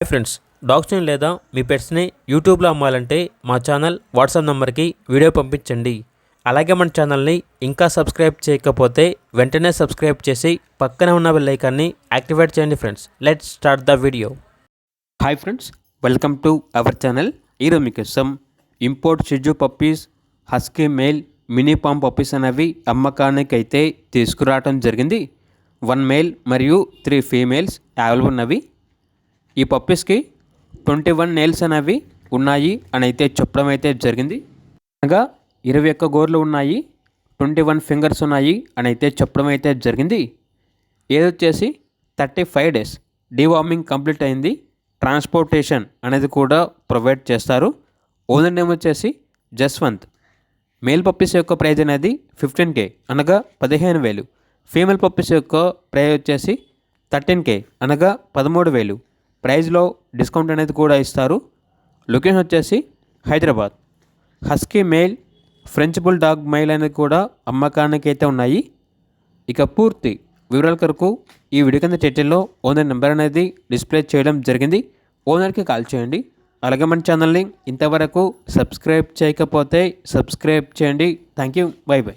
Friends, డాగ్స్ని లేదా మీ పెట్స్ని యూట్యూబ్లో అమ్మాలంటే మా ఛానల్ వాట్సాప్ నెంబర్కి వీడియో పంపించండి. అలాగే మన ఛానల్ని ఇంకా సబ్స్క్రైబ్ చేయకపోతే వెంటనే సబ్స్క్రైబ్ చేసి పక్కనే ఉన్న బెల్ ఐకాన్ని యాక్టివేట్ చేయండి. Friends, let's start the video. Hi friends, welcome to our channel. ఈరోజు మీకోసం ఇంపోర్ట్ షిజు puppies, husky male, mini pom puppies అనేవి అమ్మకానికి అయితే తీసుకురావడం జరిగింది. 1 మేల్ మరియు 3 ఫీమేల్స్ అవైలబుల్ ఉన్నవి. ఈ పప్పీస్కి 21 నెయిల్స్ అనేవి ఉన్నాయి అని అయితే చెప్పడం అయితే జరిగింది. అనగా 21 గోర్లు ఉన్నాయి, 21 ఫింగర్స్ ఉన్నాయి అని అయితే చెప్పడం అయితే జరిగింది. ఏదొచ్చేసి 35 డేస్ డీవార్మింగ్ కంప్లీట్ అయింది. ట్రాన్స్పోర్టేషన్ అనేది కూడా ప్రొవైడ్ చేస్తారు. ఓనర్ నేమ్ వచ్చేసి జస్వంత్. మేల్ పప్పీస్ యొక్క ప్రైజ్ అనేది 15K అనగా 15,000. ఫీమేల్ పప్పీస్ యొక్క ప్రైజ్ వచ్చేసి 13K అనగా 13,000. ప్రైజ్లో డిస్కౌంట్ అనేది కూడా ఇస్తారు. లొకేషన్ వచ్చేసి Hyderabad. Husky male, French bull dog male అనేది కూడా అమ్మకానికి అయితే ఉన్నాయి. ఇక పూర్తి వివరాల కొరకు ఈ వీడియో కింద టైటిల్లో ఓనర్ నెంబర్ అనేది డిస్ప్లే చేయడం జరిగింది. ఓనర్కి కాల్ చేయండి. అలాగే మన ఛానల్ని ఇంతవరకు సబ్స్క్రైబ్ చేయకపోతే సబ్స్క్రైబ్ చేయండి. Thank you. By by.